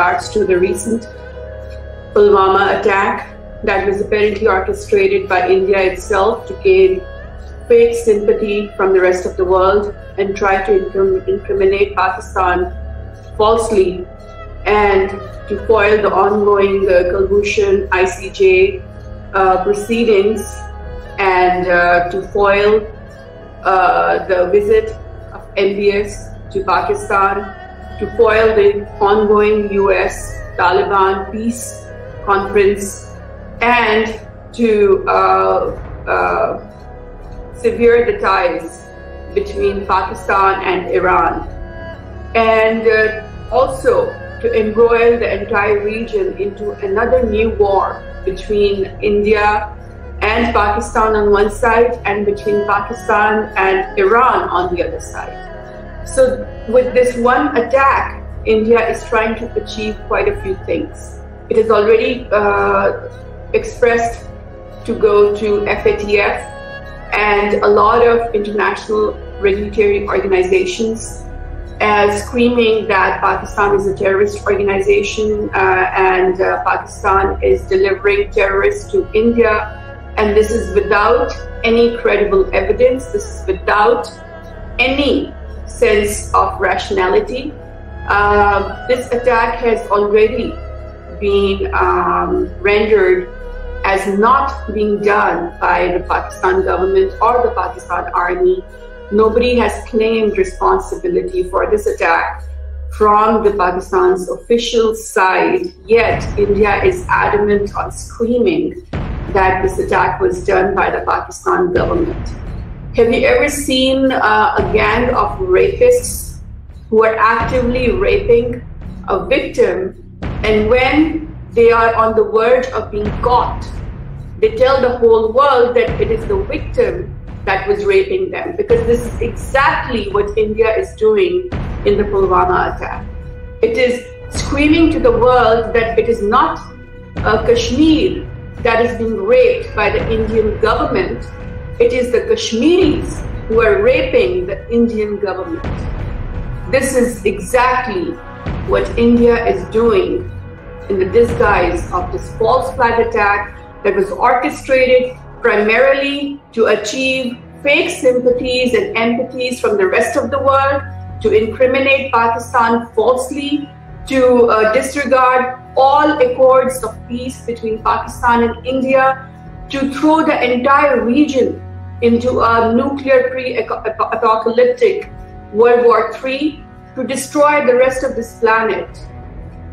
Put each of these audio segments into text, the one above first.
regards to the recent Pulwama attack that was apparently orchestrated by India itself to gain fake sympathy from the rest of the world and try to incriminate Pakistan falsely, and to foil the ongoing Kulbhushan ICJ proceedings, and to foil the visit of MBS to Pakistan, to foil the ongoing US Taliban peace conference, and to sever the ties between Pakistan and Iran, and also to embroil the entire region into another new war between India and Pakistan on one side, and between Pakistan and Iran on the other side. So with this one attack, India is trying to achieve quite a few things. It has already expressed to go to FATF and a lot of international regulatory organizations screaming that Pakistan is a terrorist organization and Pakistan is delivering terrorists to India. And this is without any credible evidence. This is without any sense of rationality. This attack has already been rendered as not being done by the Pakistan government or the Pakistan army. Nobody has claimed responsibility for this attack from the Pakistan's official side, yet India is adamant on screaming that this attack was done by the Pakistan government. Have you ever seen a gang of rapists who are actively raping a victim, and when they are on the verge of being caught, they tell the whole world that it is the victim that was raping them? Because this is exactly what India is doing in the Pulwama attack. It is screaming to the world that it is not Kashmir that is being raped by the Indian government. It is the Kashmiris who are raping the Indian government. This is exactly what India is doing in the disguise of this false flag attack that was orchestrated primarily to achieve fake sympathies and empathies from the rest of the world, to incriminate Pakistan falsely, to disregard all accords of peace between Pakistan and India, to throw the entire region into a nuclear pre-apocalyptic World War III, to destroy the rest of this planet.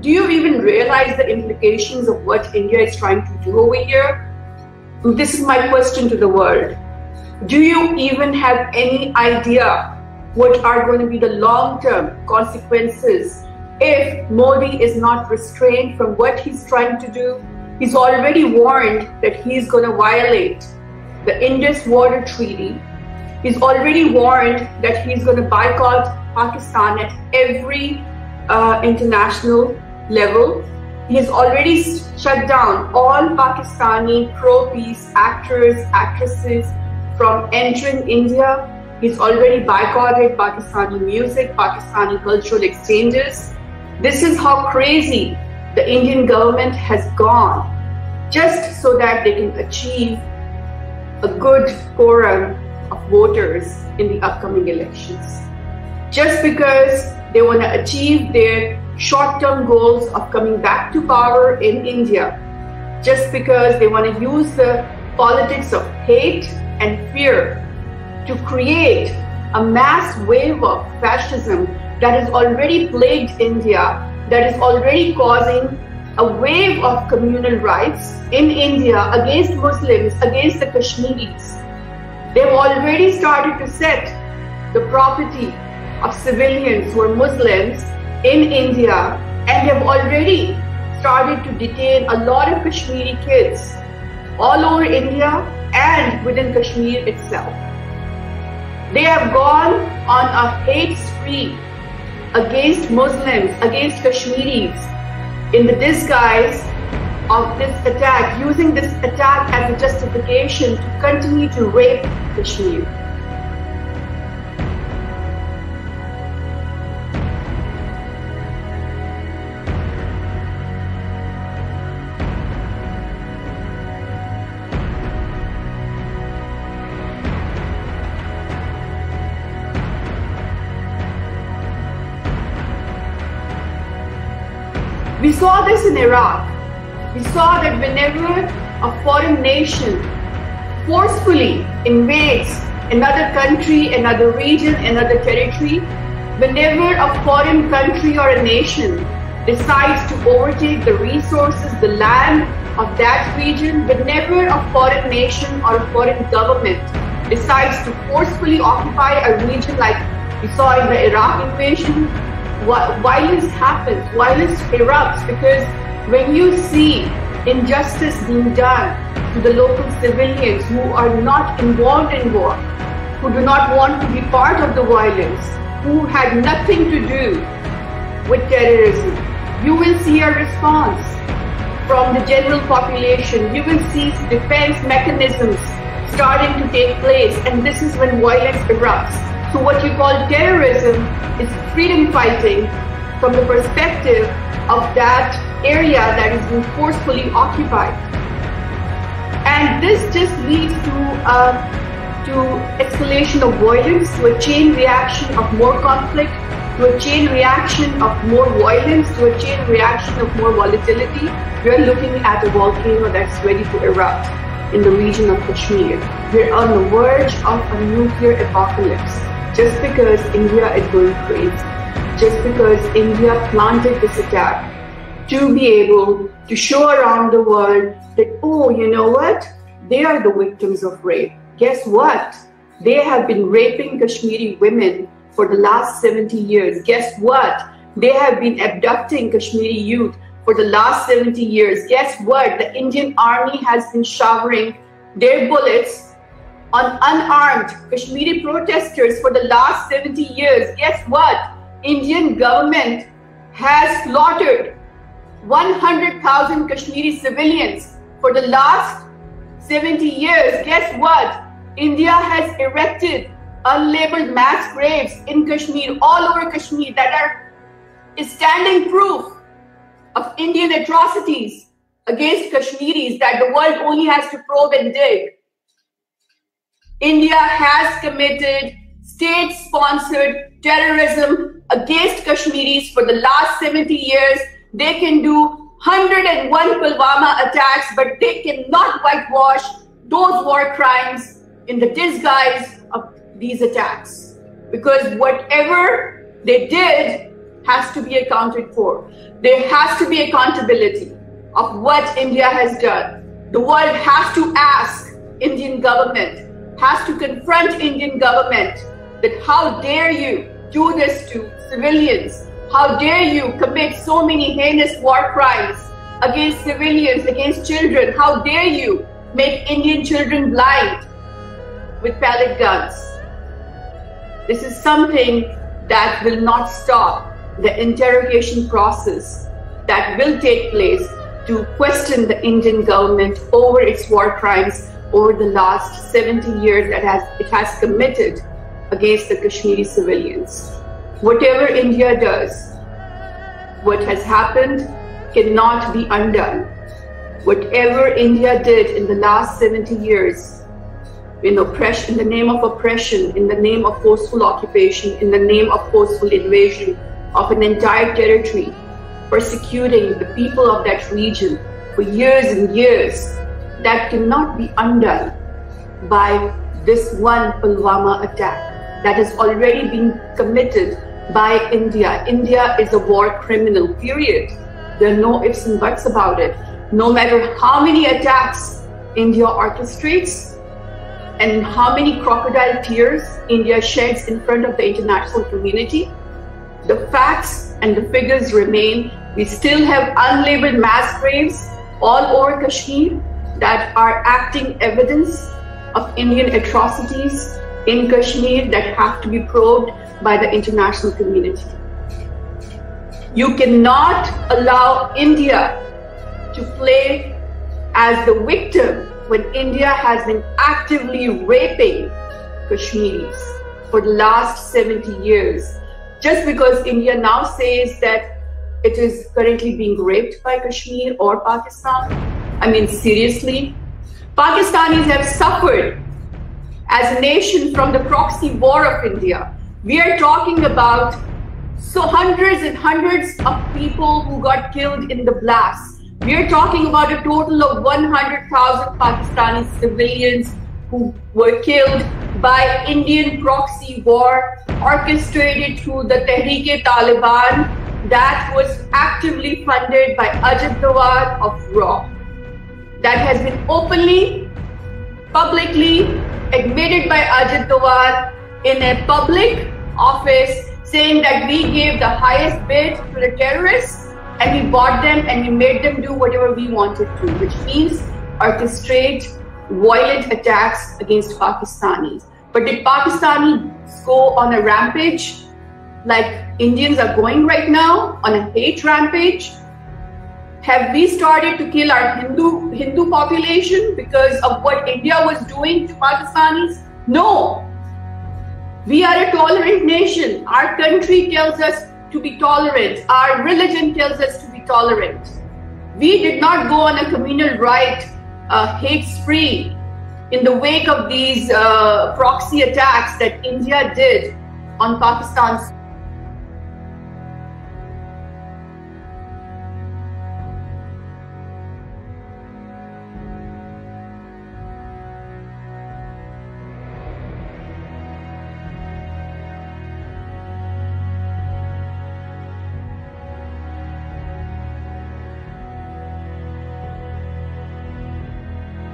Do you even realize the implications of what India is trying to do over here? This is my question to the world. Do you even have any idea what are going to be the long-term consequences if Modi is not restrained from what he's trying to do? He's already warned that he's going to violate the Indus Water Treaty. He's already warned that he's going to boycott Pakistan at every international level. He has already shut down all Pakistani pro-peace actors, actresses from entering India. He's already boycotted Pakistani music, Pakistani cultural exchanges. This is how crazy the Indian government has gone, just so that they can achieve a good quorum of voters in the upcoming elections. Just because they want to achieve their short-term goals of coming back to power in India, just because they want to use the politics of hate and fear to create a mass wave of fascism that has already plagued India, that is already causing a wave of communal rights in India against Muslims, against the Kashmiris. They've already started to set the property of civilians who are Muslims in India, and have already started to detain a lot of Kashmiri kids all over India and within Kashmir itself. They have gone on a hate spree against Muslims, against Kashmiris, in the disguise of this attack, using this attack as a justification to continue to rape Kashmir. We saw this in Iraq. We saw that whenever a foreign nation forcefully invades another country, another region, another territory, whenever a foreign country or a nation decides to overtake the resources, the land of that region, whenever a foreign nation or a foreign government decides to forcefully occupy a region like we saw in the Iraq invasion, violence happens, violence erupts, because when you see injustice being done to the local civilians who are not involved in war, who do not want to be part of the violence, who had nothing to do with terrorism, you will see a response from the general population. You will see defense mechanisms starting to take place, and this is when violence erupts. So what you call terrorism is freedom fighting from the perspective of that area that is being forcefully occupied. And this just leads to escalation of violence, to a chain reaction of more conflict, to a chain reaction of more violence, to a chain reaction of more volatility. We are looking at a volcano that's ready to erupt in the region of Kashmir. We're on the verge of a nuclear apocalypse just because India is going crazy, just because India planted this attack to be able to show around the world that, oh, you know what? They are the victims of rape. Guess what? They have been raping Kashmiri women for the last 70 years. Guess what? They have been abducting Kashmiri youth for the last 70 years. Guess what? The Indian army has been showering their bullets on unarmed Kashmiri protesters for the last 70 years. Guess what? Indian government has slaughtered 100,000 Kashmiri civilians for the last 70 years. Guess what? India has erected unlabeled mass graves in Kashmir, all over Kashmir, that is standing proof of Indian atrocities against Kashmiris that the world only has to probe and dig. India has committed state-sponsored terrorism against Kashmiris for the last 70 years. They can do 101 Pulwama attacks, but they cannot whitewash those war crimes in the disguise of these attacks, because whatever they did has to be accounted for. There has to be accountability of what India has done. The world has to ask Indian government, has to confront Indian government that how dare you do this to civilians? How dare you commit so many heinous war crimes against civilians, against children? How dare you make Indian children blind with pellet guns? This is something that will not stop the interrogation process that will take place to question the Indian government over its war crimes over the last 70 years that it has committed against the Kashmiri civilians. Whatever India does, what has happened cannot be undone. Whatever India did in the last 70 years, in the name of oppression, in the name of forceful occupation, in the name of forceful invasion of an entire territory, persecuting the people of that region for years and years, that cannot be undone by this one Pulwama attack that has already been committed by India. India is a war criminal, period. There are no ifs and buts about it. No matter how many attacks India orchestrates and how many crocodile tears India sheds in front of the international community, the facts and the figures remain. We still have unlabeled mass graves all over Kashmir that are acting evidence of Indian atrocities in Kashmir that have to be probed by the international community. You cannot allow India to play as the victim when India has been actively raping Kashmiris for the last 70 years. Just because India now says that it is currently being raped by Kashmir or Pakistan, I mean, seriously? Pakistanis have suffered as a nation from the proxy war of India. We are talking about So hundreds and hundreds of people who got killed in the blast. We are talking about a total of 100,000 Pakistani civilians who were killed by Indian proxy war orchestrated through the Tehreek-e-Taliban that was actively funded by Ajit Dawar of RAW. That has been openly, publicly admitted by Ajit Dawar in a public office, saying that we gave the highest bid to the terrorists and we bought them and we made them do whatever we wanted to, which means orchestrate violent attacks against Pakistanis. But did Pakistanis go on a rampage like Indians are going right now, on a hate rampage? Have we started to kill our Hindu population because of what India was doing to Pakistanis? No. We are a tolerant nation. Our country tells us to be tolerant. Our religion tells us to be tolerant. We did not go on a communal right hate spree in the wake of these proxy attacks that India did on Pakistan's.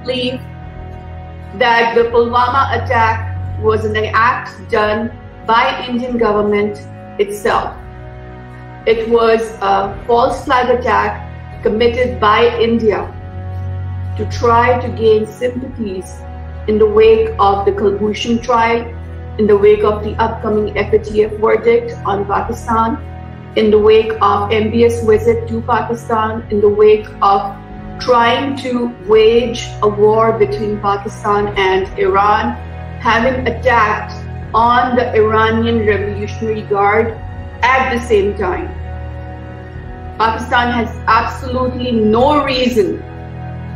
Believe that the Pulwama attack was an act done by Indian government itself. It was a false flag attack committed by India to try to gain sympathies in the wake of the Kulbhushan trial, in the wake of the upcoming FATF verdict on Pakistan, in the wake of MBS visit to Pakistan, in the wake of trying to wage a war between Pakistan and Iran, having attacked on the Iranian Revolutionary Guard at the same time. Pakistan has absolutely no reason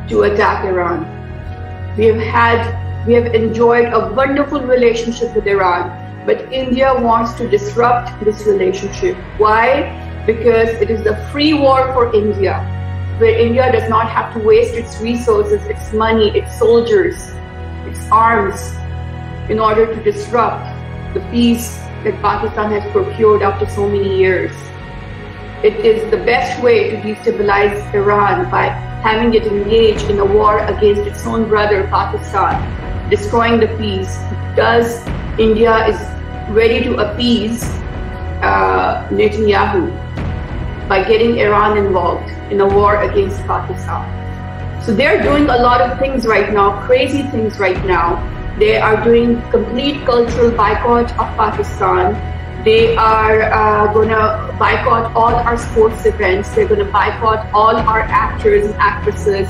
to attack Iran. We have enjoyed a wonderful relationship with Iran, but India wants to disrupt this relationship. Why? Because it is a free war for India, where India does not have to waste its resources, its money, its soldiers, its arms in order to disrupt the peace that Pakistan has procured after so many years. It is the best way to destabilize Iran by having it engage in a war against its own brother Pakistan, destroying the peace, because India is ready to appease Netanyahu by getting Iran involved in a war against Pakistan. So they're doing a lot of things right now, crazy things right now. They are doing complete cultural boycott of Pakistan. They are going to boycott all our sports events. They're going to boycott all our actors and actresses,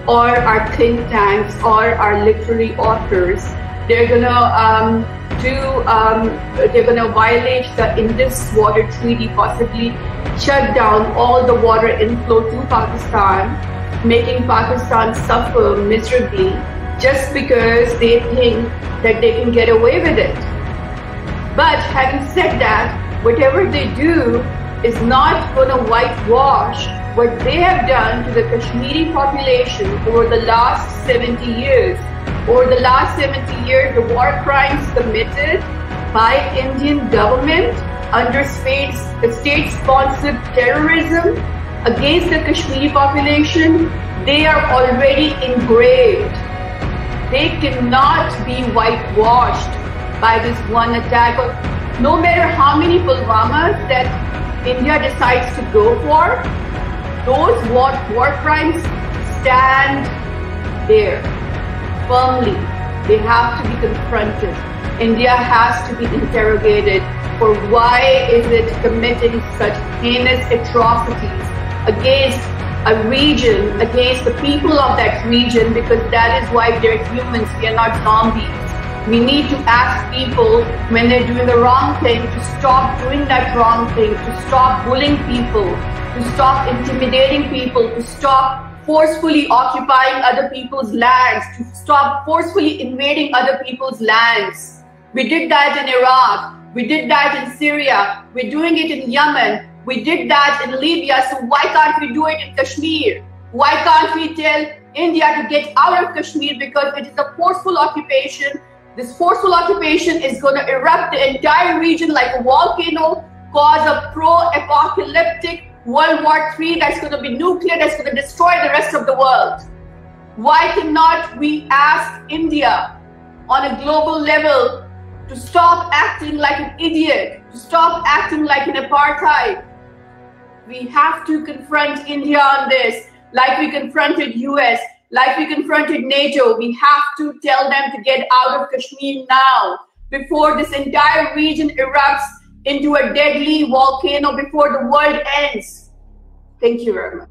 or our think tanks, or our literary authors. They're going to violate the Indus Water Treaty, possibly shut down all the water inflow to Pakistan, making Pakistan suffer miserably just because they think that they can get away with it. But having said that, whatever they do is not going to whitewash what they have done to the Kashmiri population over the last 70 years. Over the last 70 years, the war crimes committed by Indian government under state-sponsored terrorism against the Kashmiri population, they are already engraved. They cannot be whitewashed by this one attack. No matter how many Pulwamas that India decides to go for, those war crimes stand there firmly. They have to be confronted. India has to be interrogated for why is it committing such heinous atrocities against a region, against the people of that region, because that is why they're humans, we are not zombies. We need to ask people when they're doing the wrong thing to stop doing that wrong thing, to stop bullying people, to stop intimidating people, to stop forcefully occupying other people's lands, to stop forcefully invading other people's lands. We did that in Iraq. We did that in Syria. We're doing it in Yemen. We did that in Libya. So why can't we do it in Kashmir? Why can't we tell India to get out of Kashmir? Because it is a forceful occupation. This forceful occupation is going to erupt the entire region like a volcano, cause a pro-apocalyptic World War III that's going to be nuclear, that's going to destroy the rest of the world. Why cannot we ask India on a global level to stop acting like an idiot, to stop acting like an apartheid? We have to confront India on this, like we confronted US, like we confronted NATO. We have to tell them to get out of Kashmir now, before this entire region erupts into a deadly volcano, before the world ends. Thank you very much.